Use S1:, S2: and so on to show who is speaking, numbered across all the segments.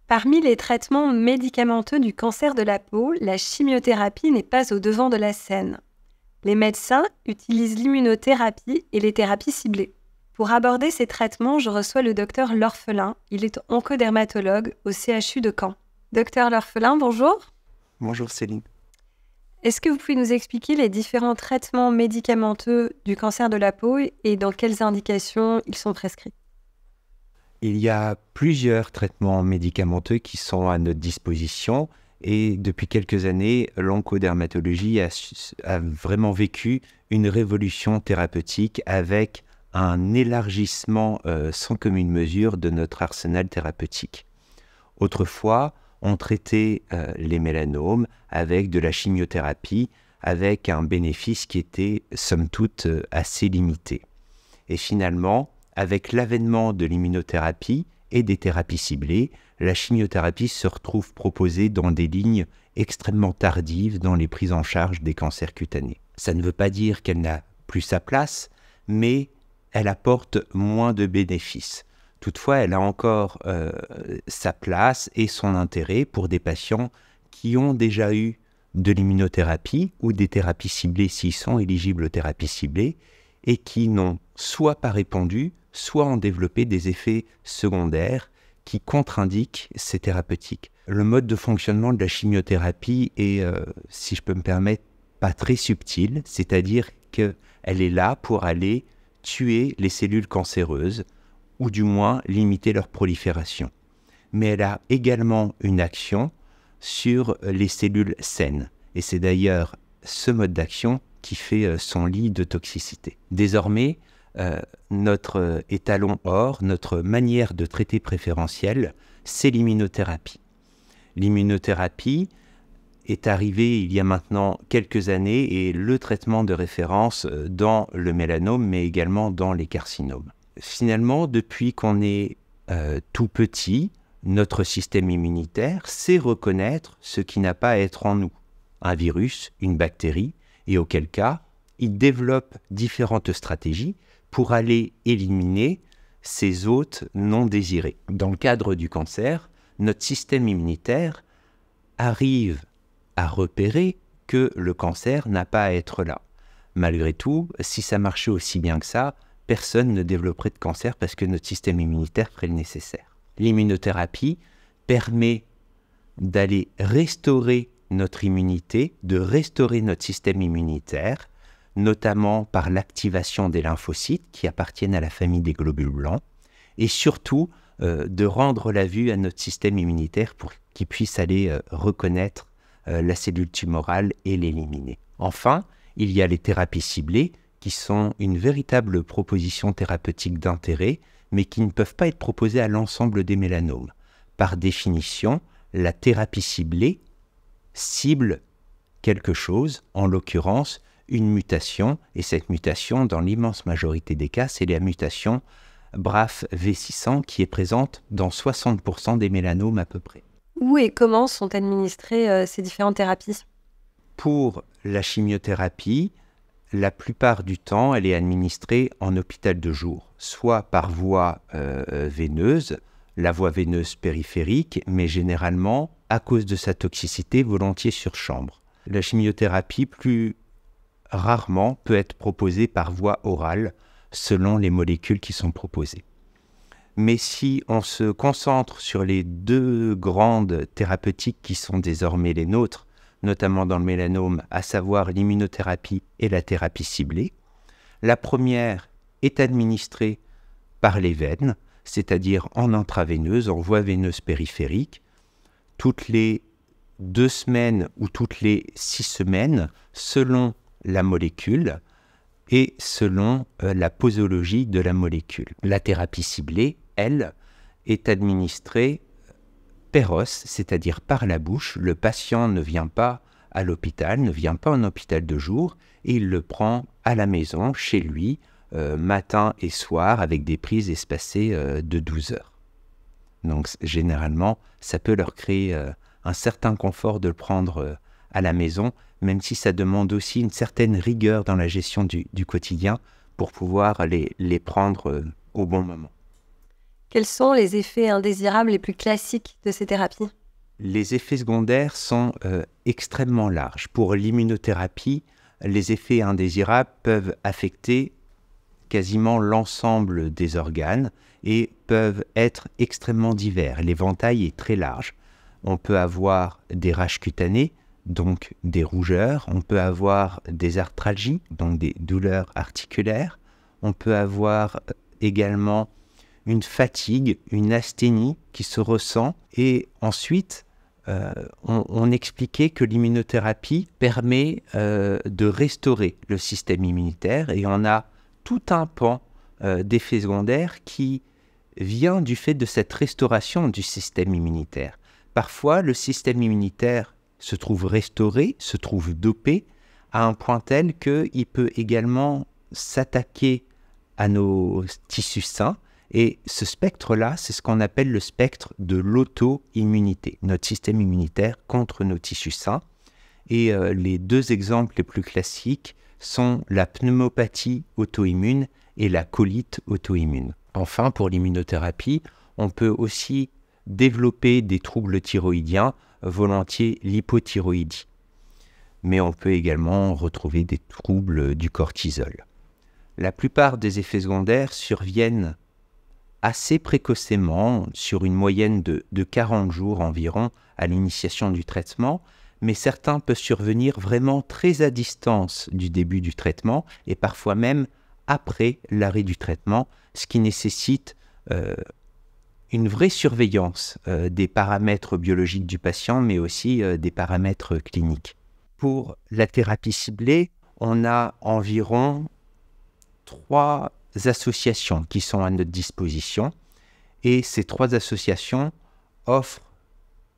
S1: Parmi les traitements médicamenteux du cancer de la peau, la chimiothérapie n'est pas au devant de la scène. Les médecins utilisent l'immunothérapie et les thérapies ciblées. Pour aborder ces traitements, je reçois le docteur L'Orphelin. Il est oncodermatologue au CHU de Caen. Docteur L'Orphelin, bonjour.
S2: Bonjour Céline.
S1: Est-ce que vous pouvez nous expliquer les différents traitements médicamenteux du cancer de la peau et dans quelles indications ils sont prescrits ?
S2: Il y a plusieurs traitements médicamenteux qui sont à notre disposition et depuis quelques années, l'oncodermatologie a vraiment vécu une révolution thérapeutique avec un élargissement sans commune mesure de notre arsenal thérapeutique. Autrefois, on traitait les mélanomes avec de la chimiothérapie, avec un bénéfice qui était somme toute assez limité. Et finalement, avec l'avènement de l'immunothérapie et des thérapies ciblées, la chimiothérapie se retrouve proposée dans des lignes extrêmement tardives dans les prises en charge des cancers cutanés. Ça ne veut pas dire qu'elle n'a plus sa place, mais elle apporte moins de bénéfices. Toutefois, elle a encore sa place et son intérêt pour des patients qui ont déjà eu de l'immunothérapie ou des thérapies ciblées s'ils sont éligibles aux thérapies ciblées et qui n'ont soit pas répondu, soit ont développé des effets secondaires qui contre-indiquent ces thérapeutiques. Le mode de fonctionnement de la chimiothérapie est, si je peux me permettre, pas très subtil, c'est-à-dire qu'elle est là pour aller tuer les cellules cancéreuses ou du moins limiter leur prolifération. Mais elle a également une action sur les cellules saines. Et c'est d'ailleurs ce mode d'action qui fait son lit de toxicité. Désormais, notre étalon or, notre manière de traiter préférentielle, c'est l'immunothérapie. L'immunothérapie est arrivée il y a maintenant quelques années et le traitement de référence dans le mélanome, mais également dans les carcinomes. Finalement, depuis qu'on est tout petit, notre système immunitaire sait reconnaître ce qui n'a pas à être en nous, un virus, une bactérie, et auquel cas, il développe différentes stratégies pour aller éliminer ces hôtes non désirés. Dans le cadre du cancer, notre système immunitaire arrive à repérer que le cancer n'a pas à être là. Malgré tout, si ça marchait aussi bien que ça, personne ne développerait de cancer parce que notre système immunitaire ferait le nécessaire. L'immunothérapie permet d'aller restaurer notre immunité, de restaurer notre système immunitaire, notamment par l'activation des lymphocytes qui appartiennent à la famille des globules blancs, et surtout de rendre la vue à notre système immunitaire pour qu'il puisse aller reconnaître la cellule tumorale et l'éliminer. Enfin, il y a les thérapies ciblées qui sont une véritable proposition thérapeutique d'intérêt, mais qui ne peuvent pas être proposées à l'ensemble des mélanomes. Par définition, la thérapie ciblée cible quelque chose, en l'occurrence une mutation, et cette mutation, dans l'immense majorité des cas, c'est la mutation BRAF V600 qui est présente dans 60% des mélanomes à peu près.
S1: Où et comment sont administrées ces différentes thérapies ?
S2: Pour la chimiothérapie, la plupart du temps, elle est administrée en hôpital de jour, soit par voie veineuse, la voie veineuse périphérique, mais généralement, à cause de sa toxicité, volontiers sur chambre. La chimiothérapie, plus rarement, peut être proposée par voie orale, selon les molécules qui sont proposées. Mais si on se concentre sur les deux grandes thérapeutiques qui sont désormais les nôtres, notamment dans le mélanome, à savoir l'immunothérapie et la thérapie ciblée, la première est administrée par les veines, c'est-à-dire en intraveineuse, en voie veineuse périphérique, toutes les 2 semaines ou toutes les 6 semaines, selon la molécule et selon la posologie de la molécule. La thérapie ciblée, elle, est administrée per os, c'est-à-dire par la bouche. Le patient ne vient pas à l'hôpital, ne vient pas en hôpital de jour, et il le prend à la maison, chez lui, matin et soir, avec des prises espacées de 12 heures. Donc généralement, ça peut leur créer un certain confort de le prendre à la maison, même si ça demande aussi une certaine rigueur dans la gestion du quotidien pour pouvoir les prendre au bon moment.
S1: Quels sont les effets indésirables les plus classiques de ces thérapies?
S2: Les effets secondaires sont extrêmement larges. Pour l'immunothérapie, les effets indésirables peuvent affecter quasiment l'ensemble des organes et peuvent être extrêmement divers. L'éventail est très large. On peut avoir des rages cutanées, donc des rougeurs. On peut avoir des arthralgies, donc des douleurs articulaires. On peut avoir également une fatigue, une asthénie qui se ressent. Et ensuite, on expliquait que l'immunothérapie permet de restaurer le système immunitaire et on a tout un pan d'effets secondaires qui vient du fait de cette restauration du système immunitaire. Parfois, le système immunitaire se trouve restauré, se trouve dopé à un point tel qu'il peut également s'attaquer à nos tissus sains. Et ce spectre-là, c'est ce qu'on appelle le spectre de l'auto-immunité, notre système immunitaire contre nos tissus sains. Et les deux exemples les plus classiques sont la pneumopathie auto-immune et la colite auto-immune. Enfin, pour l'immunothérapie, on peut aussi développer des troubles thyroïdiens, volontiers l'hypothyroïdie. Mais on peut également retrouver des troubles du cortisol. La plupart des effets secondaires surviennent assez précocement, sur une moyenne de 40 jours environ à l'initiation du traitement, mais certains peuvent survenir vraiment très à distance du début du traitement et parfois même après l'arrêt du traitement, ce qui nécessite une vraie surveillance des paramètres biologiques du patient, mais aussi des paramètres cliniques. Pour la thérapie ciblée, on a environ 3 associations qui sont à notre disposition et ces 3 associations offrent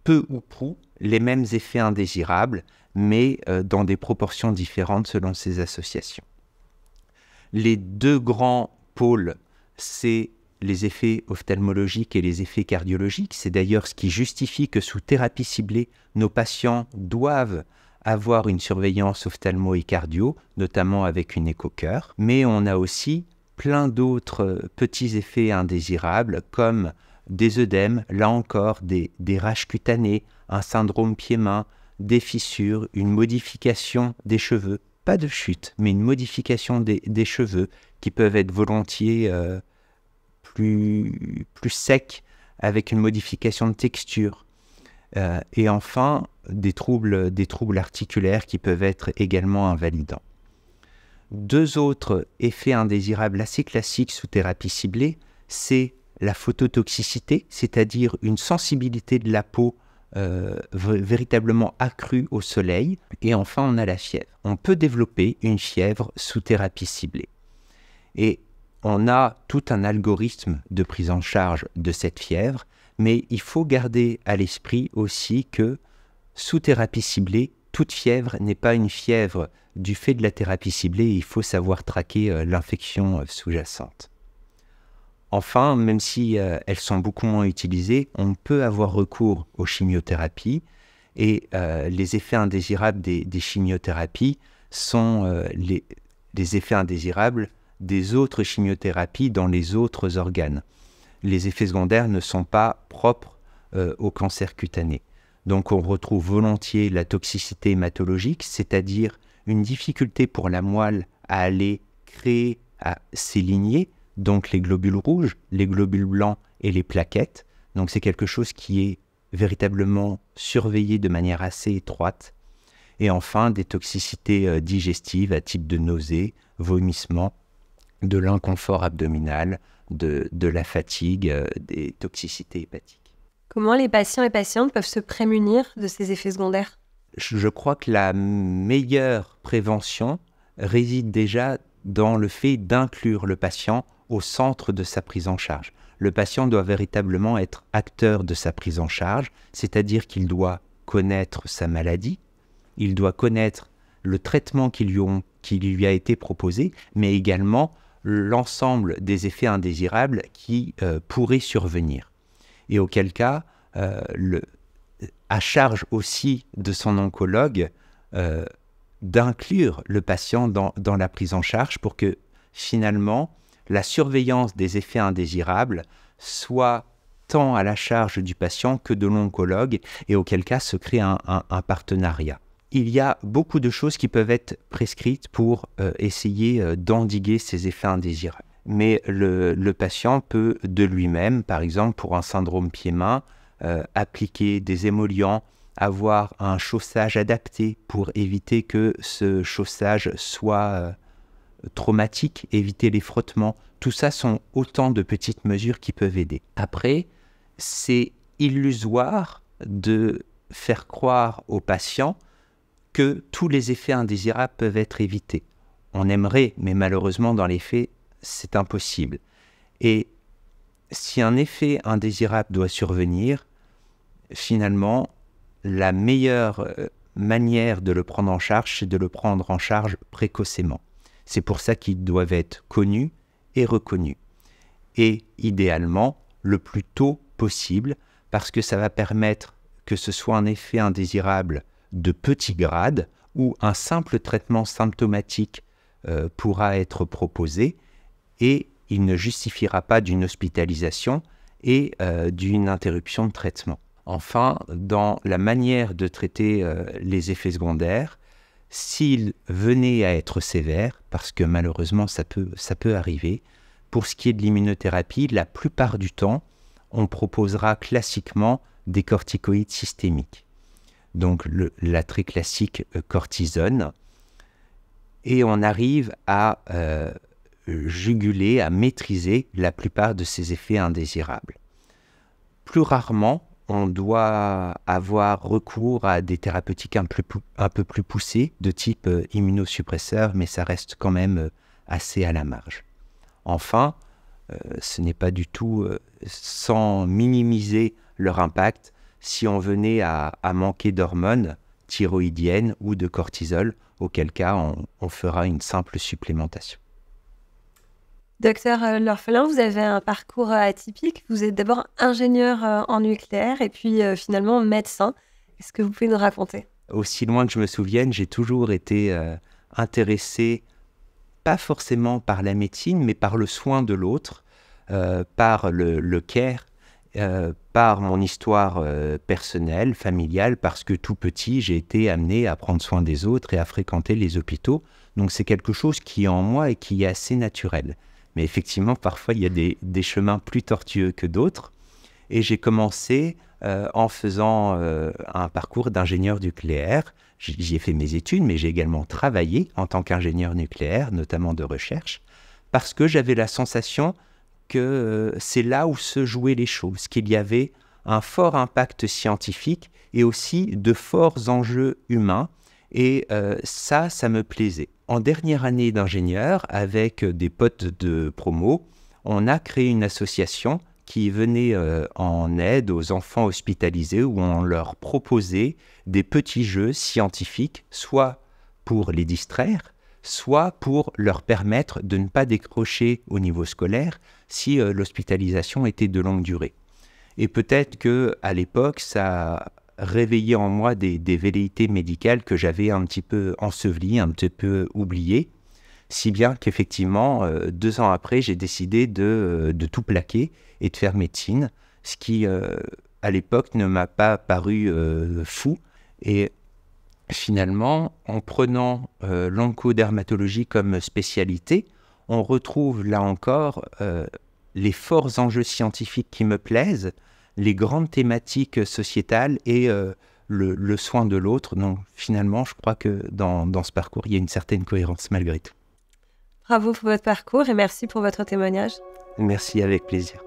S2: peu ou prou les mêmes effets indésirables, mais dans des proportions différentes selon ces associations. Les 2 grands pôles, c'est les effets ophtalmologiques et les effets cardiologiques. C'est d'ailleurs ce qui justifie que sous thérapie ciblée, nos patients doivent avoir une surveillance ophtalmo et cardio, notamment avec une écho-cœur. Mais on a aussi plein d'autres petits effets indésirables comme des œdèmes, là encore des rages cutanées, un syndrome pied-main, des fissures, une modification des cheveux, pas de chute, mais une modification des cheveux qui peuvent être volontiers plus secs avec une modification de texture. Et enfin, des troubles articulaires qui peuvent être également invalidants. 2 autres effets indésirables assez classiques sous thérapie ciblée, c'est la phototoxicité, c'est-à-dire une sensibilité de la peau véritablement accrue au soleil. Et enfin, on a la fièvre. On peut développer une fièvre sous thérapie ciblée. Et on a tout un algorithme de prise en charge de cette fièvre, mais il faut garder à l'esprit aussi que sous thérapie ciblée, toute fièvre n'est pas une fièvre du fait de la thérapie ciblée, il faut savoir traquer l'infection sous-jacente. Enfin, même si elles sont beaucoup moins utilisées, on peut avoir recours aux chimiothérapies et les effets indésirables des chimiothérapies sont les effets indésirables des autres chimiothérapies dans les autres organes. Les effets secondaires ne sont pas propres au cancer cutané. Donc on retrouve volontiers la toxicité hématologique, c'est-à-dire une difficulté pour la moelle à aller créer ses lignées, donc les globules rouges, les globules blancs et les plaquettes. Donc c'est quelque chose qui est véritablement surveillé de manière assez étroite. Et enfin, des toxicités digestives à type de nausées, vomissements, de l'inconfort abdominal, de la fatigue, des toxicités hépatiques.
S1: Comment les patients et patientes peuvent se prémunir de ces effets secondaires?
S2: Je crois que la meilleure prévention réside déjà dans le fait d'inclure le patient au centre de sa prise en charge. Le patient doit véritablement être acteur de sa prise en charge, c'est-à-dire qu'il doit connaître sa maladie, il doit connaître le traitement qui lui a été proposé, mais également l'ensemble des effets indésirables qui pourraient survenir. Et auquel cas, à charge aussi de son oncologue d'inclure le patient dans la prise en charge pour que finalement la surveillance des effets indésirables soit tant à la charge du patient que de l'oncologue, et auquel cas se crée un partenariat. Il y a beaucoup de choses qui peuvent être prescrites pour essayer d'endiguer ces effets indésirables. Mais le patient peut de lui-même, par exemple pour un syndrome pied-main, appliquer des émollients, avoir un chaussage adapté pour éviter que ce chaussage soit traumatique, éviter les frottements. Tout ça sont autant de petites mesures qui peuvent aider. Après, c'est illusoire de faire croire aux patients que tous les effets indésirables peuvent être évités. On aimerait, mais malheureusement dans les faits, c'est impossible. Et si un effet indésirable doit survenir, finalement, la meilleure manière de le prendre en charge, c'est de le prendre en charge précocement. C'est pour ça qu'ils doivent être connus et reconnus. Et idéalement, le plus tôt possible, parce que ça va permettre que ce soit un effet indésirable de petit grade ou un simple traitement symptomatique pourra être proposé et il ne justifiera pas d'une hospitalisation et d'une interruption de traitement. Enfin, dans la manière de traiter les effets secondaires, s'ils venaient à être sévères, parce que malheureusement ça peut arriver, pour ce qui est de l'immunothérapie, la plupart du temps, on proposera classiquement des corticoïdes systémiques. Donc la très classique cortisone, et on arrive à juguler, à maîtriser la plupart de ces effets indésirables. Plus rarement, on doit avoir recours à des thérapeutiques un peu plus poussées, de type immunosuppresseur, mais ça reste quand même assez à la marge. Enfin, ce n'est pas du tout sans minimiser leur impact si on venait à manquer d'hormones thyroïdiennes ou de cortisol, auquel cas on fera une simple supplémentation.
S1: Docteur L'Orphelin, vous avez un parcours atypique. Vous êtes d'abord ingénieur en nucléaire et puis finalement médecin. Est-ce que vous pouvez nous raconter?
S2: Aussi loin que je me souvienne, j'ai toujours été intéressé, pas forcément par la médecine, mais par le soin de l'autre, par le care, par mon histoire personnelle, familiale, parce que tout petit, j'ai été amené à prendre soin des autres et à fréquenter les hôpitaux. Donc c'est quelque chose qui est en moi et qui est assez naturel. Mais effectivement, parfois, il y a des chemins plus tortueux que d'autres. Et j'ai commencé en faisant un parcours d'ingénieur nucléaire. J'y ai fait mes études, mais j'ai également travaillé en tant qu'ingénieur nucléaire, notamment de recherche, parce que j'avais la sensation que c'est là où se jouaient les choses, qu'il y avait un fort impact scientifique et aussi de forts enjeux humains. Et ça me plaisait. En dernière année d'ingénieur, avec des potes de promo, on a créé une association qui venait en aide aux enfants hospitalisés où on leur proposait des petits jeux scientifiques, soit pour les distraire, soit pour leur permettre de ne pas décrocher au niveau scolaire si l'hospitalisation était de longue durée. Et peut-être qu'à l'époque, ça réveillé en moi des velléités médicales que j'avais un petit peu ensevelies, un petit peu oubliées, si bien qu'effectivement, 2 ans après, j'ai décidé de tout plaquer et de faire médecine, ce qui, à l'époque, ne m'a pas paru fou. Et finalement, en prenant l'oncodermatologie comme spécialité, on retrouve là encore les forts enjeux scientifiques qui me plaisent, les grandes thématiques sociétales et le soin de l'autre. Donc finalement, je crois que dans ce parcours, il y a une certaine cohérence malgré tout.
S1: Bravo pour votre parcours et merci pour votre témoignage.
S2: Merci, avec plaisir.